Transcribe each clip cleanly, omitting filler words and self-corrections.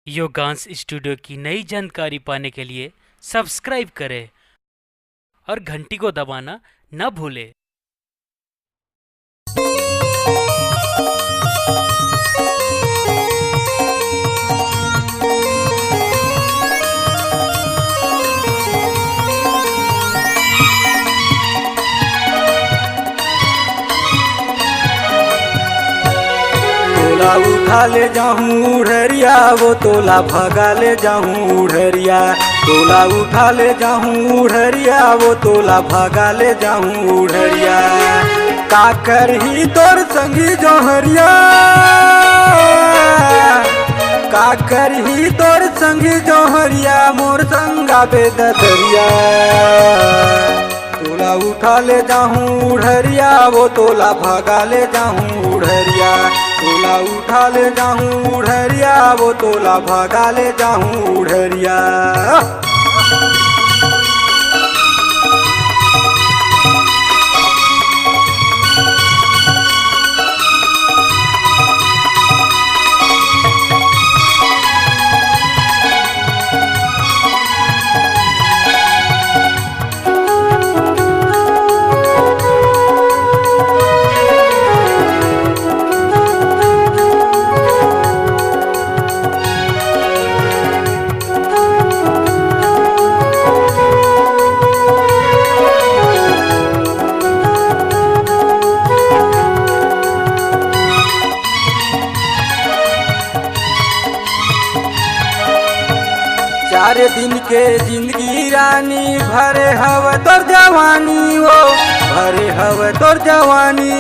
योगांश studio की नई जानकारी पाने के लिए सब्सक्राइब करें और घंटी को दबाना न भूलें। तोला उठा ले जाऊं उड़रिया, वो तोला भगा ले जाऊं उड़रिया। तोला उठा ले जाऊं उड़रिया, वो तोला भगा ले जाऊं उड़रिया। का करही तोर संगी जोहरिया, का करही तोर संगी जोहरिया, मोर संगा बेदरिया। तोला उठा ले जाऊं उड़रिया, वो तोला भगा ले जाऊं उड़रिया। तोला उठा ले जाऊं उड़रिया, वो तोला भगा ले जाऊं उड़रिया। चार दिन के जिंदगी रानी, भरे हव तोर जवानी, वो भरे हव तोर जवानी।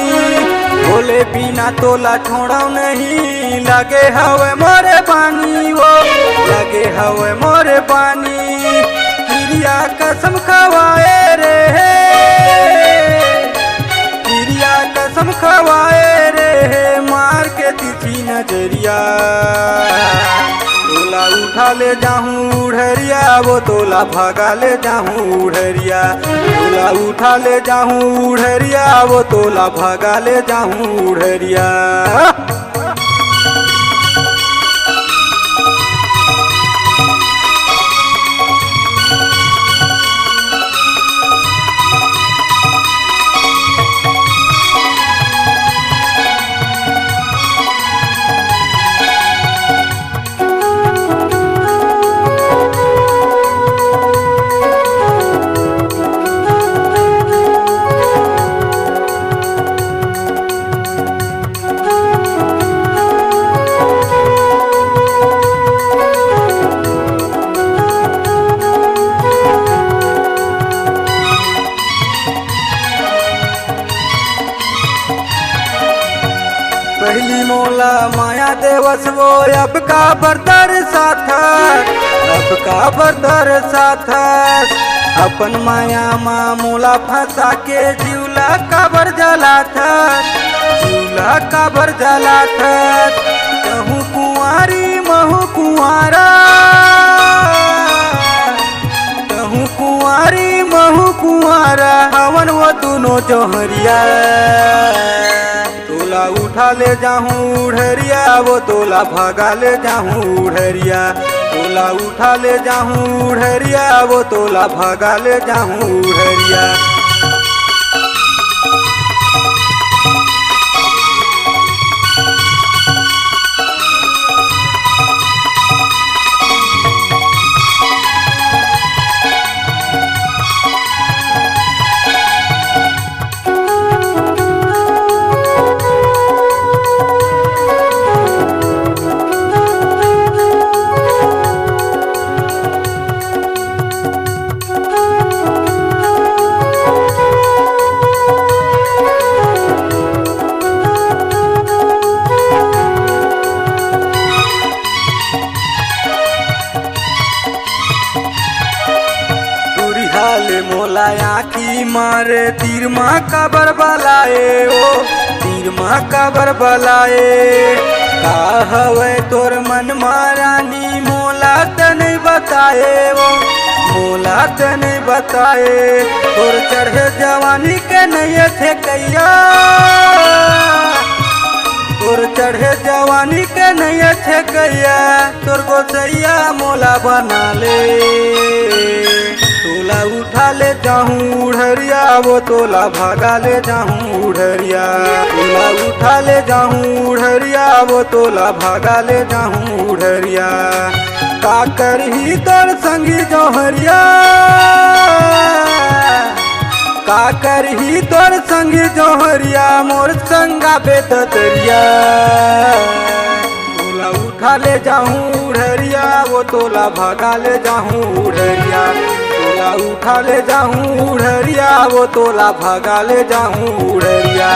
बोले बिना तोला छोड़ो नहीं, लगे हवे मोरे पानी, वो लगे हवे मोरे पानी। क्रिया कसम खवाए रे, क्रिया कसम खवाए रे, मार के तिथि नजरिया। तोला उठा ले जाऊं उड़रिया, वो तोला भगा ले जाऊं उड़रिया। तोला उठा ले जाऊं उड़रिया, वो तोला भगा ले जाऊं उड़रिया। पहली मोला माया देवस, वो अब का बरदर साथ, अब का बरदर साथ। अपन माया माँ मोला फंसा के जीवला काबर जला था, जीवला काबर जला था। कहूँ कुंवारी महू कुंवारा, कहूँ कुंवारी महू कुंवारा, हवन वो दोनों जोहरिया। तोला उठा ले जाऊं उड़रिया, वो तोला भगा ले जाऊं उड़रिया। तोला उठा ले जाऊं उड़रिया, वो तोला भगा ले जाऊं उड़रिया। मोला आखी मारे तीर माँ काबर बलाए, ओ तीर माँ काबर बलाए। का हवे तोर मन मारानी, मोला त नहीं बताए, वो मोला त नहीं बताए। तोर चढ़े जवानी के नहीं थे कैया, तोर चढ़े जवानी के नहीं थे कैया। तोर गोसैया मोला बना ले। तोला उठा ले जाहूँ उड़हरिया वो तोला भगा ले जाहूँ उड़हरिया। तोला उठा ले जाहूँ उड़हरिया वो तोला भगा ले जाहूँ उड़हरिया। का करही तोर संगी जौहरिया, का करही तोर संगी जौहरिया मोर संगा बेतरिया। तोला उठा ले जाहूँ उड़हरिया वो तोला भगा ले जाहूँ उड़हरिया। तोला उठा ले जाहूँ उड़हरिया वो तोला भगा ले जाहूँ उड़हरिया।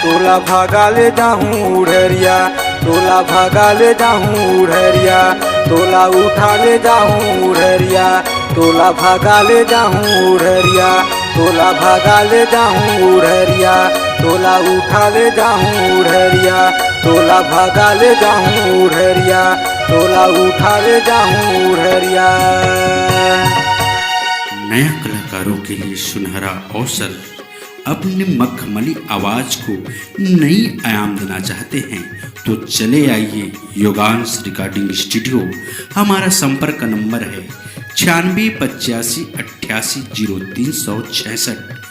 तोला भगा ले जाहूँ उड़हरिया। तोला भगा ले जाहूँ उड़हरिया। तोला उठा ले जाहूँ उड़हरिया। तोला भगा ले जाहूँ उड़हरिया। तोला भगा ले जाहूँ उड़हरिया। तोला उठा ले जाहूँ उड़हरिया। तोला भगा ले जाहूँ उड़हरिया। तोला उठा ले जाहूँ उड़हरिया। नया कलाकारों के लिए सुनहरा अवसर। अपने मखमली आवाज को नई आयाम देना चाहते हैं तो चले आइए योगांश रिकॉर्डिंग स्टूडियो। हमारा संपर्क नंबर है 96 85 88 0366।